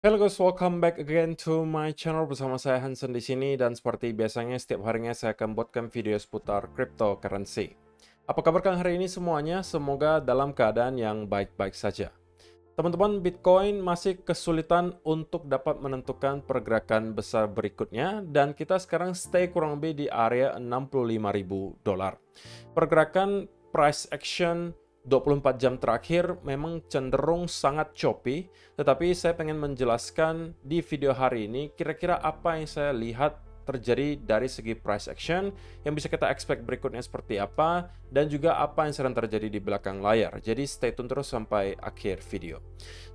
Hello guys, welcome back again to my channel bersama saya Hansen di sini dan seperti biasanya setiap harinya saya akan buatkan video seputar cryptocurrency. Apa kabar kalian hari ini semuanya? Semoga dalam keadaan yang baik-baik saja. Teman-teman, Bitcoin masih kesulitan untuk dapat menentukan pergerakan besar berikutnya dan kita sekarang stay kurang lebih di area $65.000. Pergerakan price action 24 jam terakhir memang cenderung sangat choppy, tetapi saya pengen menjelaskan di video hari ini kira-kira apa yang saya lihat terjadi dari segi price action yang bisa kita expect berikutnya seperti apa dan juga apa yang sedang terjadi di belakang layar. Jadi stay tune terus sampai akhir video.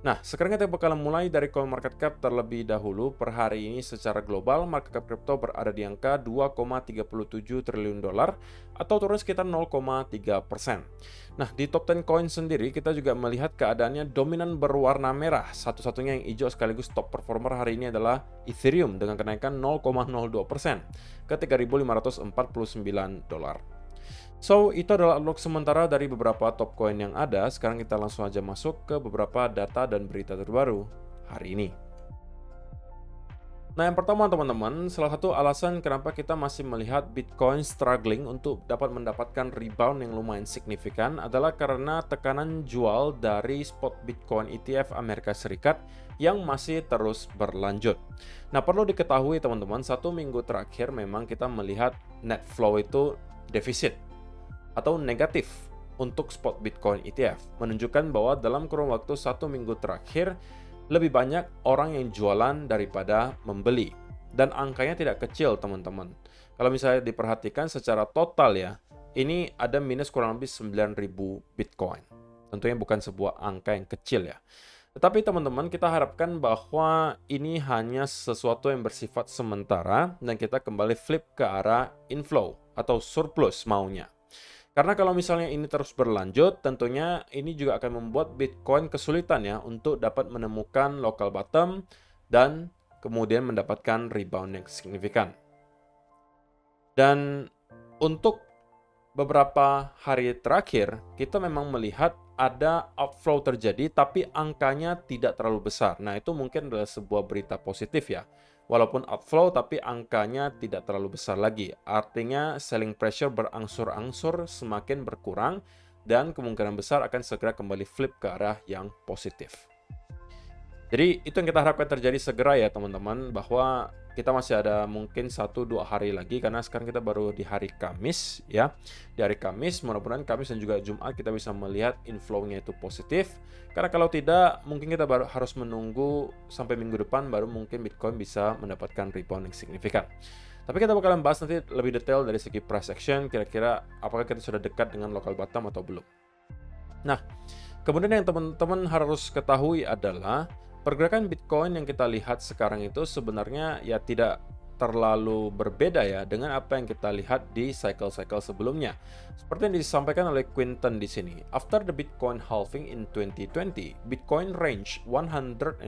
Nah, sekarang kita bakal mulai dari CoinMarketCap terlebih dahulu. Per hari ini secara global market cap kripto berada di angka 2,37 triliun dolar atau turun sekitar 0,3%. Nah, di top 10 coin sendiri kita juga melihat keadaannya dominan berwarna merah. Satu-satunya yang hijau sekaligus top performer hari ini adalah Ethereum dengan kenaikan 0,02% ke 3.549 dolar. So, itu adalah outlook sementara dari beberapa top coin yang ada. Sekarang kita langsung aja masuk ke beberapa data dan berita terbaru hari ini. Nah, yang pertama teman-teman, salah satu alasan kenapa kita masih melihat Bitcoin struggling untuk dapat mendapatkan rebound yang lumayan signifikan adalah karena tekanan jual dari spot Bitcoin ETF Amerika Serikat yang masih terus berlanjut. Nah, perlu diketahui teman-teman, satu minggu terakhir memang kita melihat net flow itu defisit atau negatif untuk spot Bitcoin ETF, menunjukkan bahwa dalam kurun waktu satu minggu terakhir lebih banyak orang yang jualan daripada membeli. Dan angkanya tidak kecil teman-teman. Kalau misalnya diperhatikan secara total ya, ini ada minus kurang lebih 9.000 Bitcoin. Tentunya bukan sebuah angka yang kecil ya. Tetapi teman-teman, kita harapkan bahwa ini hanya sesuatu yang bersifat sementara dan kita kembali flip ke arah inflow atau surplus maunya. Karena kalau misalnya ini terus berlanjut, tentunya ini juga akan membuat Bitcoin kesulitan ya untuk dapat menemukan local bottom dan kemudian mendapatkan rebound yang signifikan. Dan untuk beberapa hari terakhir, kita memang melihat ada outflow terjadi, tapi angkanya tidak terlalu besar. Nah, itu mungkin adalah sebuah berita positif ya. Walaupun outflow, tapi angkanya tidak terlalu besar lagi. Artinya, selling pressure berangsur-angsur semakin berkurang, dan kemungkinan besar akan segera kembali flip ke arah yang positif. Jadi, itu yang kita harapkan terjadi segera ya teman-teman, bahwa kita masih ada mungkin 1-2 hari lagi karena sekarang kita baru di hari Kamis ya. Di hari Kamis, mudah-mudahan Kamis dan juga Jumat kita bisa melihat inflow-nya itu positif. Karena kalau tidak, mungkin kita baru harus menunggu sampai minggu depan baru mungkin Bitcoin bisa mendapatkan rebound yang signifikan. Tapi kita bakalan bahas nanti lebih detail dari segi price action, kira-kira apakah kita sudah dekat dengan local bottom atau belum. Nah, kemudian yang teman-teman harus ketahui adalah pergerakan Bitcoin yang kita lihat sekarang itu sebenarnya ya tidak terlalu berbeda ya dengan apa yang kita lihat di cycle-cycle sebelumnya. Seperti yang disampaikan oleh Quinton di sini. After the Bitcoin halving in 2020, Bitcoin range 150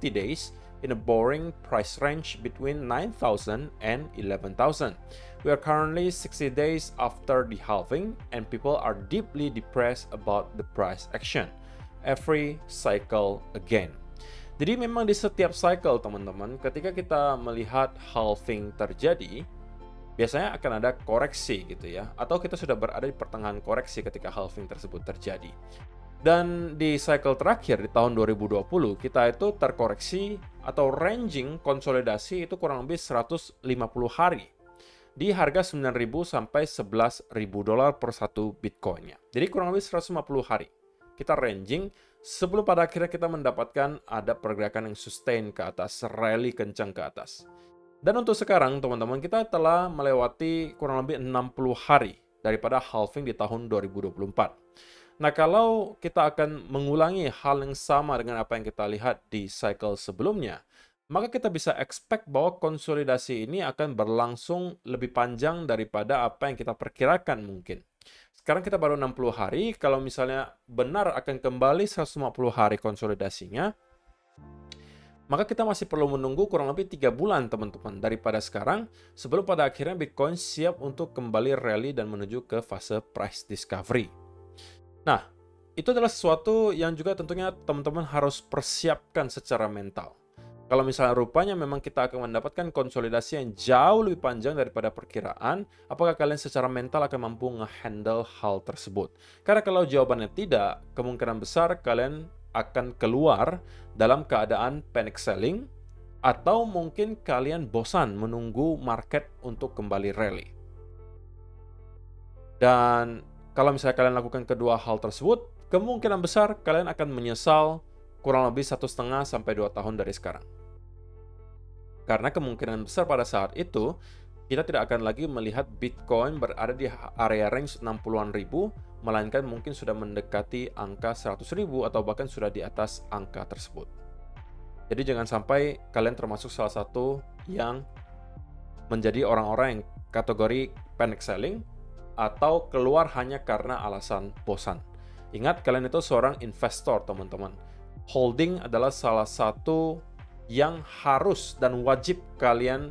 days in a boring price range between 9,000 and 11,000. We are currently 60 days after the halving and people are deeply depressed about the price action. Every cycle again. Jadi memang di setiap cycle teman-teman, ketika kita melihat halving terjadi, biasanya akan ada koreksi gitu ya. Atau kita sudah berada di pertengahan koreksi ketika halving tersebut terjadi. Dan di cycle terakhir di tahun 2020, kita itu terkoreksi atau ranging konsolidasi itu kurang lebih 150 hari. Di harga 9.000 sampai 11.000 dolar per satu Bitcoinnya. Jadi kurang lebih 150 hari. Kita ranging sebelum pada akhirnya kita mendapatkan ada pergerakan yang sustain ke atas, rally kencang ke atas. Dan untuk sekarang, teman-teman, kita telah melewati kurang lebih 60 hari daripada halving di tahun 2024. Nah, kalau kita akan mengulangi hal yang sama dengan apa yang kita lihat di cycle sebelumnya, maka kita bisa expect bahwa konsolidasi ini akan berlangsung lebih panjang daripada apa yang kita perkirakan mungkin. Sekarang kita baru 60 hari, kalau misalnya benar akan kembali 150 hari konsolidasinya, maka kita masih perlu menunggu kurang lebih 3 bulan teman-teman daripada sekarang sebelum pada akhirnya Bitcoin siap untuk kembali rally dan menuju ke fase price discovery. Nah, itu adalah sesuatu yang juga tentunya teman-teman harus persiapkan secara mental. Kalau misalnya rupanya memang kita akan mendapatkan konsolidasi yang jauh lebih panjang daripada perkiraan, apakah kalian secara mental akan mampu nge-handle hal tersebut? Karena kalau jawabannya tidak, kemungkinan besar kalian akan keluar dalam keadaan panic selling, atau mungkin kalian bosan menunggu market untuk kembali rally. Dan kalau misalnya kalian lakukan kedua hal tersebut, kemungkinan besar kalian akan menyesal kurang lebih 1,5 sampai 2 tahun dari sekarang. Karena kemungkinan besar pada saat itu, kita tidak akan lagi melihat Bitcoin berada di area range 60-an ribu, melainkan mungkin sudah mendekati angka 100.000 atau bahkan sudah di atas angka tersebut. Jadi jangan sampai kalian termasuk salah satu yang menjadi orang-orang yang kategori panic selling atau keluar hanya karena alasan bosan. Ingat, kalian itu seorang investor, teman-teman. Holding adalah salah satu yang harus dan wajib kalian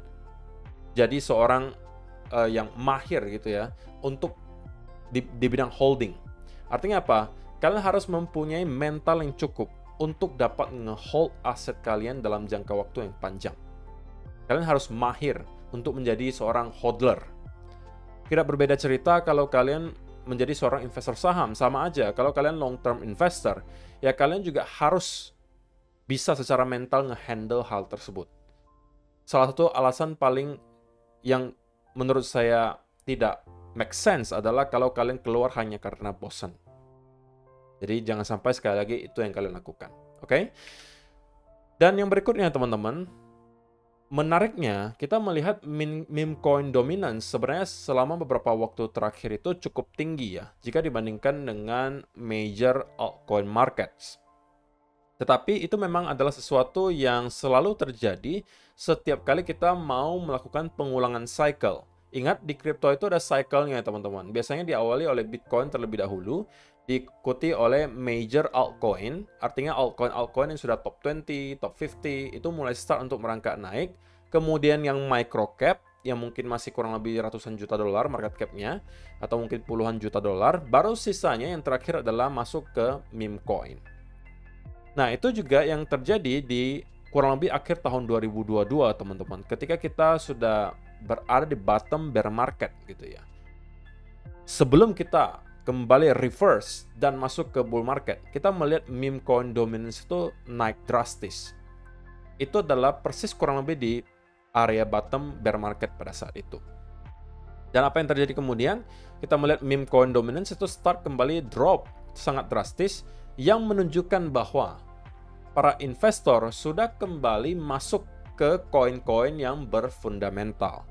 jadi seorang yang mahir gitu ya untuk di bidang holding. Artinya apa? Kalian harus mempunyai mental yang cukup untuk dapat nge-hold aset kalian dalam jangka waktu yang panjang. Kalian harus mahir untuk menjadi seorang hodler. Tidak berbeda cerita kalau kalian menjadi seorang investor saham, sama aja. Kalau kalian long term investor, ya kalian juga harus bisa secara mental nge-handle hal tersebut. Salah satu alasan paling yang menurut saya tidak make sense adalah kalau kalian keluar hanya karena bosan. Jadi jangan sampai sekali lagi itu yang kalian lakukan. Oke? Dan yang berikutnya teman-teman, menariknya kita melihat meme coin dominance sebenarnya selama beberapa waktu terakhir itu cukup tinggi ya, jika dibandingkan dengan major altcoin markets. Tetapi itu memang adalah sesuatu yang selalu terjadi setiap kali kita mau melakukan pengulangan cycle. Ingat, di crypto itu ada cycle-nya teman-teman. Biasanya diawali oleh Bitcoin terlebih dahulu, diikuti oleh major altcoin. Artinya altcoin yang sudah top 20, top 50, itu mulai start untuk merangkak naik. Kemudian yang micro cap, yang mungkin masih kurang lebih ratusan juta dolar market cap-nya, atau mungkin puluhan juta dolar. Baru sisanya yang terakhir adalah masuk ke meme coin. Nah, itu juga yang terjadi di kurang lebih akhir tahun 2022, teman-teman. Ketika kita sudah berada di bottom bear market gitu ya. Sebelum kita kembali reverse dan masuk ke bull market, kita melihat meme coin dominance itu naik drastis. Itu adalah persis kurang lebih di area bottom bear market pada saat itu. Dan apa yang terjadi kemudian? Kita melihat meme coin dominance itu start kembali drop sangat drastis, yang menunjukkan bahwa para investor sudah kembali masuk ke koin-koin yang berfundamental.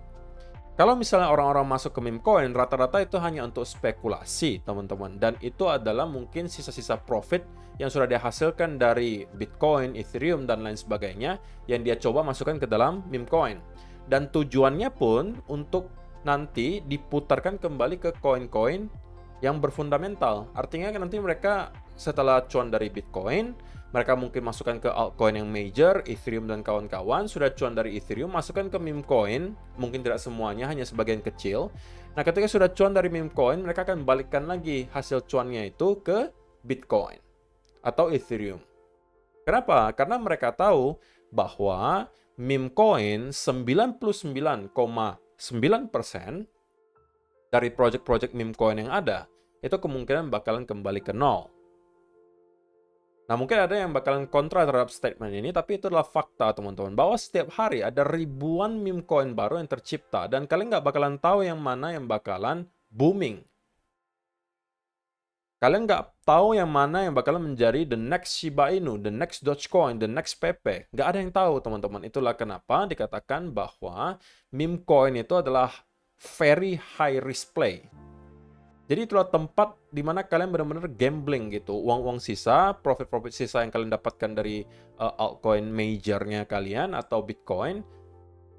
Kalau misalnya orang-orang masuk ke meme coin, rata-rata itu hanya untuk spekulasi, teman-teman. Dan itu adalah mungkin sisa-sisa profit yang sudah dihasilkan dari Bitcoin, Ethereum, dan lain sebagainya yang dia coba masukkan ke dalam meme coin. Dan tujuannya pun untuk nanti diputarkan kembali ke koin-koin yang berfundamental. Artinya nanti mereka setelah cuan dari Bitcoin, mereka mungkin masukkan ke altcoin yang major, Ethereum dan kawan-kawan. Sudah cuan dari Ethereum, masukkan ke meme coin. Mungkin tidak semuanya, hanya sebagian kecil. Nah, ketika sudah cuan dari meme coin, mereka akan balikkan lagi hasil cuannya itu ke Bitcoin atau Ethereum. Kenapa? Karena mereka tahu bahwa meme coin 99,9% dari project-project meme coin yang ada, itu kemungkinan bakalan kembali ke nol. Nah, mungkin ada yang bakalan kontra terhadap statement ini, tapi itu adalah fakta, teman-teman. Bahwa setiap hari ada ribuan meme coin baru yang tercipta, dan kalian nggak bakalan tahu yang mana yang bakalan booming. Kalian nggak tahu yang mana yang bakalan menjadi the next Shiba Inu, the next Dogecoin, the next Pepe. Nggak ada yang tahu, teman-teman. Itulah kenapa dikatakan bahwa meme coin itu adalah very high risk play. Jadi itulah tempat di mana kalian benar-benar gambling gitu. Uang-uang sisa, profit-profit sisa yang kalian dapatkan dari altcoin majornya kalian atau Bitcoin,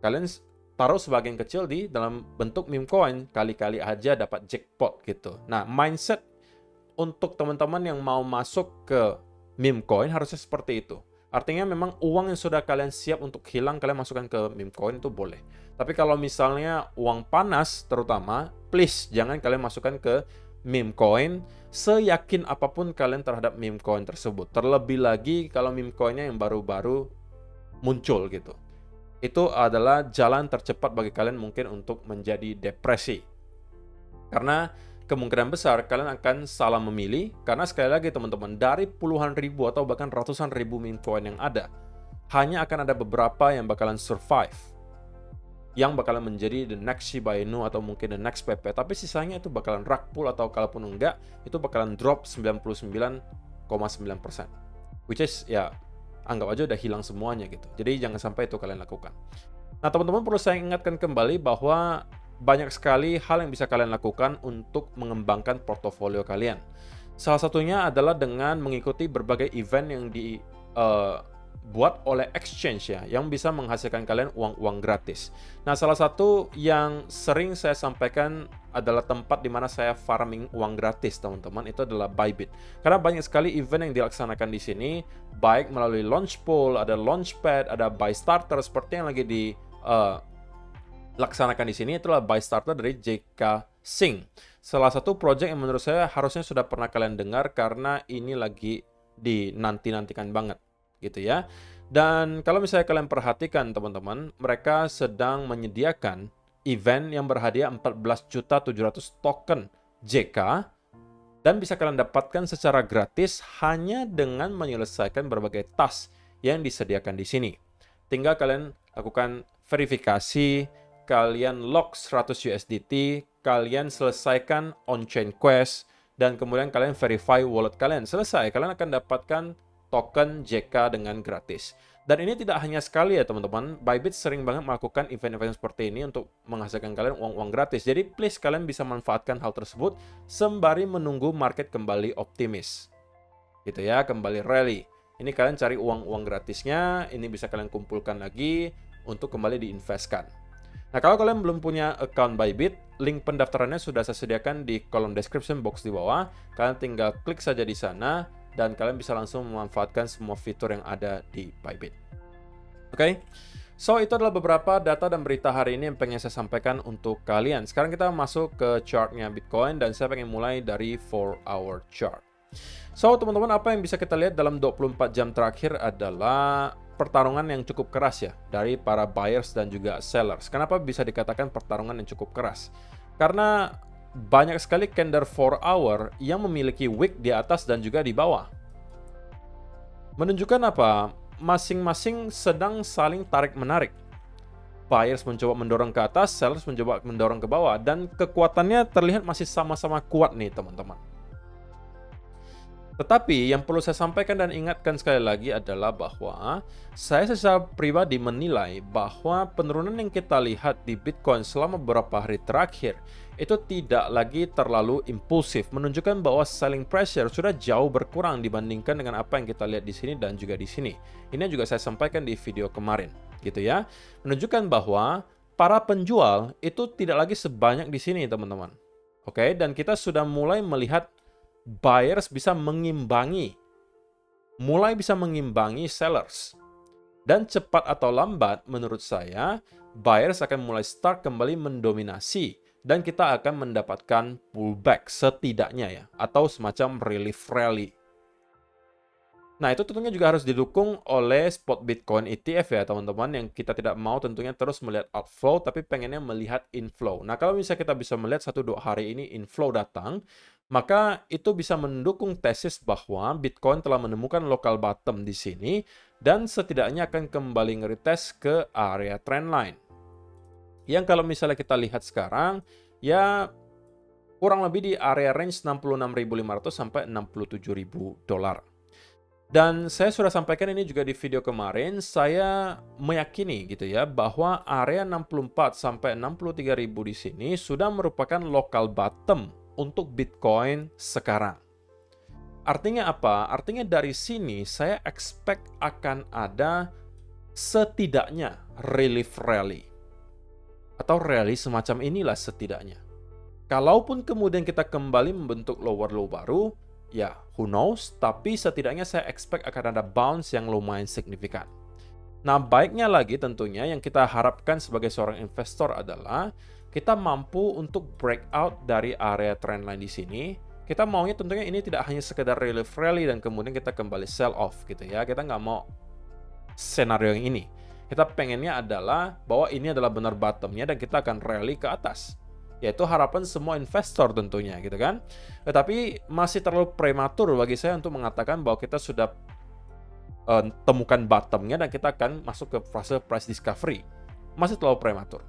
kalian taruh sebagian kecil di dalam bentuk meme coin. Kali-kali aja dapat jackpot gitu. Nah, mindset untuk teman-teman yang mau masuk ke meme coin harusnya seperti itu. Artinya memang uang yang sudah kalian siap untuk hilang, kalian masukkan ke meme coin itu boleh. Tapi kalau misalnya uang panas terutama, please jangan kalian masukkan ke meme coin seyakin apapun kalian terhadap meme coin tersebut. Terlebih lagi kalau meme coinnya yang baru-baru muncul gitu. Itu adalah jalan tercepat bagi kalian mungkin untuk menjadi depresi. Karena kemungkinan besar kalian akan salah memilih, karena sekali lagi teman-teman, dari puluhan ribu atau bahkan ratusan ribu meme coin yang ada, hanya akan ada beberapa yang bakalan survive, yang bakalan menjadi the next Shiba Inu atau mungkin the next PP, tapi sisanya itu bakalan rug pull atau kalaupun enggak, itu bakalan drop 99,9%. Which is, ya, anggap aja udah hilang semuanya gitu. Jadi jangan sampai itu kalian lakukan. Nah, teman-teman perlu saya ingatkan kembali bahwa banyak sekali hal yang bisa kalian lakukan untuk mengembangkan portofolio kalian. Salah satunya adalah dengan mengikuti berbagai event yang dibuat oleh exchange ya, yang bisa menghasilkan kalian uang-uang gratis. Nah, salah satu yang sering saya sampaikan adalah tempat di mana saya farming uang gratis, teman-teman, itu adalah Bybit. Karena banyak sekali event yang dilaksanakan di sini, baik melalui Launchpool, ada Launchpad, ada Buy Starter seperti yang lagi laksanakan di sini itulah Buy Starter dari JK Sing. Salah satu project yang menurut saya harusnya sudah pernah kalian dengar karena ini lagi dinanti-nantikan banget gitu ya. Dan kalau misalnya kalian perhatikan teman-teman, mereka sedang menyediakan event yang berhadiah 14.700.000 token JK dan bisa kalian dapatkan secara gratis hanya dengan menyelesaikan berbagai task yang disediakan di sini. Tinggal kalian lakukan verifikasi, kalian lock 100 USDT, kalian selesaikan on-chain quest, dan kemudian kalian verify wallet kalian. Selesai, kalian akan dapatkan token JK dengan gratis. Dan ini tidak hanya sekali ya teman-teman, Bybit sering banget melakukan event-event seperti ini untuk menghasilkan kalian uang-uang gratis. Jadi please kalian bisa manfaatkan hal tersebut sembari menunggu market kembali optimis. Gitu ya, kembali rally. Ini kalian cari uang-uang gratisnya, ini bisa kalian kumpulkan lagi untuk kembali diinvestkan. Nah, kalau kalian belum punya account Bybit, link pendaftarannya sudah saya sediakan di kolom description box di bawah. Kalian tinggal klik saja di sana, dan kalian bisa langsung memanfaatkan semua fitur yang ada di Bybit. Oke, so itu adalah beberapa data dan berita hari ini yang pengen saya sampaikan untuk kalian. Sekarang kita masuk ke chartnya Bitcoin, dan saya pengen mulai dari 4-hour chart. So, teman-teman, apa yang bisa kita lihat dalam 24 jam terakhir adalah pertarungan yang cukup keras ya dari para buyers dan juga sellers. Kenapa bisa dikatakan pertarungan yang cukup keras? Karena banyak sekali candle 4 hour yang memiliki wick di atas dan juga di bawah. Menunjukkan apa? Masing-masing sedang saling tarik-menarik. Buyers mencoba mendorong ke atas, sellers mencoba mendorong ke bawah, dan kekuatannya terlihat masih sama-sama kuat nih teman-teman. Tetapi yang perlu saya sampaikan dan ingatkan sekali lagi adalah bahwa saya secara pribadi menilai bahwa penurunan yang kita lihat di Bitcoin selama beberapa hari terakhir itu tidak lagi terlalu impulsif, menunjukkan bahwa selling pressure sudah jauh berkurang dibandingkan dengan apa yang kita lihat di sini dan juga di sini. Ini juga saya sampaikan di video kemarin, gitu ya. Menunjukkan bahwa para penjual itu tidak lagi sebanyak di sini, teman-teman. Oke, dan kita sudah mulai melihat buyers mulai bisa mengimbangi sellers. Dan cepat atau lambat, menurut saya, buyers akan mulai start kembali mendominasi, dan kita akan mendapatkan pullback setidaknya ya, atau semacam relief rally. Nah, itu tentunya juga harus didukung oleh spot Bitcoin ETF ya teman-teman, yang kita tidak mau tentunya terus melihat outflow, tapi pengennya melihat inflow. Nah, kalau misalnya kita bisa melihat 1-2 hari ini inflow datang, maka itu bisa mendukung tesis bahwa Bitcoin telah menemukan local bottom di sini, dan setidaknya akan kembali nge-retest ke area trendline. Yang kalau misalnya kita lihat sekarang, ya kurang lebih di area range 66.500 sampai 67.000 dolar. Dan saya sudah sampaikan ini juga di video kemarin, saya meyakini gitu ya bahwa area 64 sampai 63.000 di sini sudah merupakan local bottom untuk Bitcoin sekarang. Artinya apa? Artinya dari sini saya expect akan ada setidaknya relief rally. Atau rally semacam inilah setidaknya. Kalaupun kemudian kita kembali membentuk lower low baru, ya, who knows, tapi setidaknya saya expect akan ada bounce yang lumayan signifikan. Nah, baiknya lagi tentunya yang kita harapkan sebagai seorang investor adalah kita mampu untuk breakout dari area trendline di sini. Kita maunya tentunya ini tidak hanya sekedar relief rally dan kemudian kita kembali sell off gitu ya. Kita nggak mau skenario yang ini. Kita pengennya adalah bahwa ini adalah benar bottomnya dan kita akan rally ke atas. Yaitu harapan semua investor tentunya gitu kan. Tetapi masih terlalu prematur bagi saya untuk mengatakan bahwa kita sudah temukan bottomnya dan kita akan masuk ke fase price discovery. Masih terlalu prematur.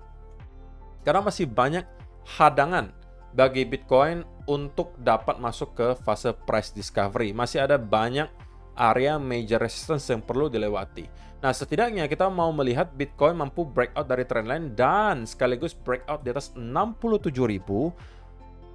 Karena masih banyak hadangan bagi Bitcoin untuk dapat masuk ke fase price discovery. Masih ada banyak area major resistance yang perlu dilewati. Nah, setidaknya kita mau melihat Bitcoin mampu breakout dari trendline dan sekaligus breakout di atas 67.000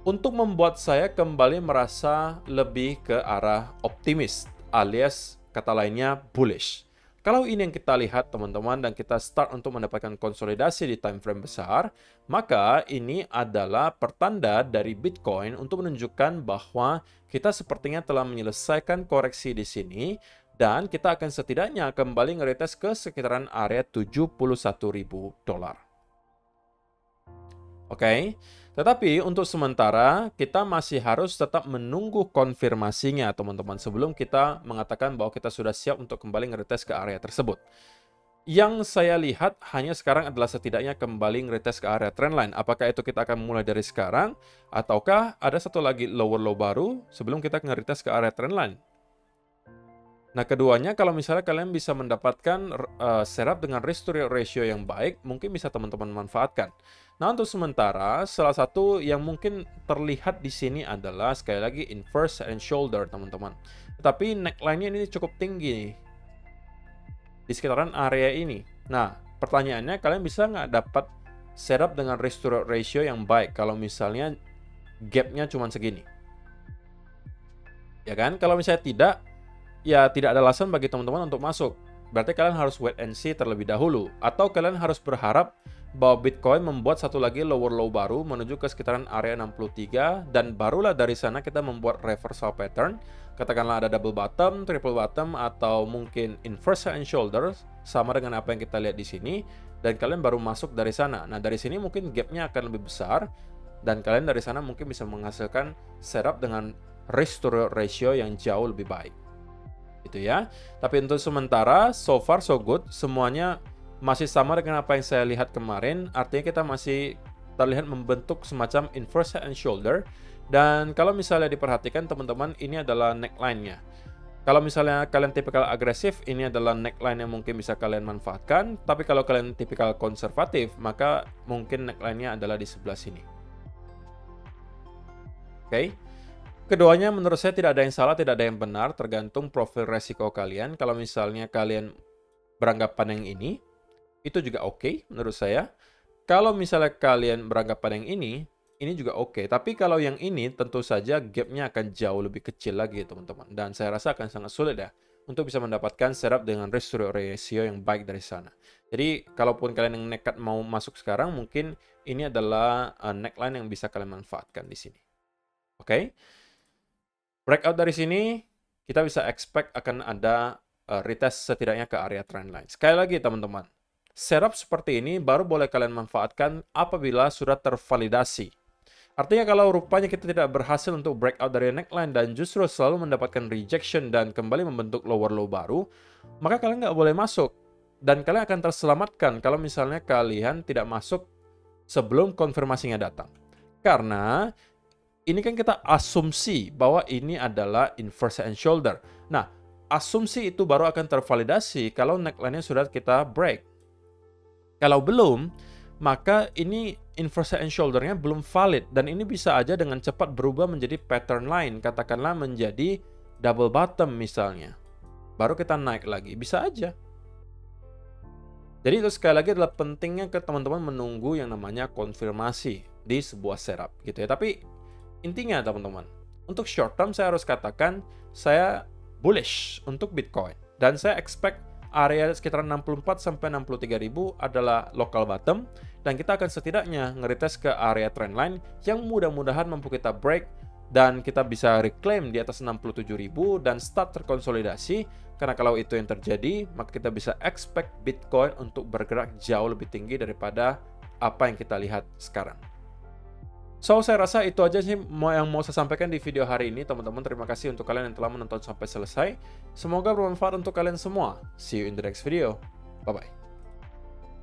untuk membuat saya kembali merasa lebih ke arah optimis alias kata lainnya bullish. Kalau ini yang kita lihat teman-teman dan kita start untuk mendapatkan konsolidasi di time frame besar, maka ini adalah pertanda dari Bitcoin untuk menunjukkan bahwa kita sepertinya telah menyelesaikan koreksi di sini dan kita akan setidaknya kembali ngeretest ke sekitaran area $71.000. Oke. Tetapi untuk sementara kita masih harus tetap menunggu konfirmasinya teman-teman sebelum kita mengatakan bahwa kita sudah siap untuk kembali ngeretest ke area tersebut. Yang saya lihat hanya sekarang adalah setidaknya kembali ngeretest ke area trendline. Apakah itu kita akan mulai dari sekarang ataukah ada satu lagi lower low baru sebelum kita ngeretest ke area trendline? Nah, keduanya kalau misalnya kalian bisa mendapatkan setup dengan risk to reward ratio yang baik, mungkin bisa teman-teman manfaatkan. Nah, untuk sementara, salah satu yang mungkin terlihat di sini adalah sekali lagi inverse head and shoulder, teman-teman. Tetapi neckline-nya ini cukup tinggi nih. Di sekitaran area ini. Nah, pertanyaannya kalian bisa nggak dapat setup dengan risk to reward ratio yang baik kalau misalnya gap-nya cuma segini? Ya kan? Kalau misalnya tidak, ya tidak ada alasan bagi teman-teman untuk masuk. Berarti kalian harus wait and see terlebih dahulu. Atau kalian harus berharap bahwa Bitcoin membuat satu lagi lower low baru menuju ke sekitaran area 63 dan barulah dari sana kita membuat reversal pattern. Katakanlah ada double bottom, triple bottom, atau mungkin inverse head and shoulders sama dengan apa yang kita lihat di sini dan kalian baru masuk dari sana. Nah, dari sini mungkin gapnya akan lebih besar dan kalian dari sana mungkin bisa menghasilkan setup dengan risk to reward ratio yang jauh lebih baik. Itu ya. Tapi untuk sementara so far so good, semuanya masih sama dengan apa yang saya lihat kemarin, artinya kita masih terlihat membentuk semacam inverse head and shoulder. Dan kalau misalnya diperhatikan teman-teman, ini adalah neckline-nya. Kalau misalnya kalian tipikal agresif, ini adalah neckline yang mungkin bisa kalian manfaatkan. Tapi kalau kalian tipikal konservatif, maka mungkin neckline-nya adalah di sebelah sini. Oke. Keduanya menurut saya tidak ada yang salah, tidak ada yang benar, tergantung profil resiko kalian. Kalau misalnya kalian beranggapan yang ini, itu juga oke menurut saya. Kalau misalnya kalian beranggapan yang ini juga oke. Tapi kalau yang ini tentu saja gapnya akan jauh lebih kecil lagi teman-teman. Dan saya rasa akan sangat sulit ya untuk bisa mendapatkan setup dengan risk to reward ratio yang baik dari sana. Jadi kalaupun kalian yang nekat mau masuk sekarang, mungkin ini adalah neckline yang bisa kalian manfaatkan di sini. Oke. Breakout dari sini kita bisa expect akan ada retest setidaknya ke area trendline. Sekali lagi teman-teman, setup seperti ini baru boleh kalian manfaatkan apabila sudah tervalidasi. Artinya kalau rupanya kita tidak berhasil untuk breakout dari neckline dan justru selalu mendapatkan rejection dan kembali membentuk lower low baru, maka kalian nggak boleh masuk. Dan kalian akan terselamatkan kalau misalnya kalian tidak masuk sebelum konfirmasinya datang. Karena ini kan kita asumsi bahwa ini adalah inverse head and shoulder. Nah, asumsi itu baru akan tervalidasi kalau neckline-nya sudah kita break. Kalau belum, maka ini inverse head and shoulder-nya belum valid. Dan ini bisa aja dengan cepat berubah menjadi pattern line. Katakanlah menjadi double bottom misalnya. Baru kita naik lagi. Bisa aja. Jadi itu sekali lagi adalah pentingnya ke teman-teman menunggu yang namanya konfirmasi di sebuah setup gitu ya. Tapi intinya teman-teman, untuk short term saya harus katakan saya bullish untuk Bitcoin. Dan saya expect area sekitar 64 sampai 63.000 adalah local bottom dan kita akan setidaknya ngeretest ke area trendline yang mudah-mudahan mampu kita break dan kita bisa reclaim di atas 67.000 dan start terkonsolidasi. Karena kalau itu yang terjadi, maka kita bisa expect Bitcoin untuk bergerak jauh lebih tinggi daripada apa yang kita lihat sekarang. So, saya rasa itu aja sih yang mau saya sampaikan di video hari ini, teman-teman. Terima kasih untuk kalian yang telah menonton sampai selesai. Semoga bermanfaat untuk kalian semua. See you in the next video. Bye-bye.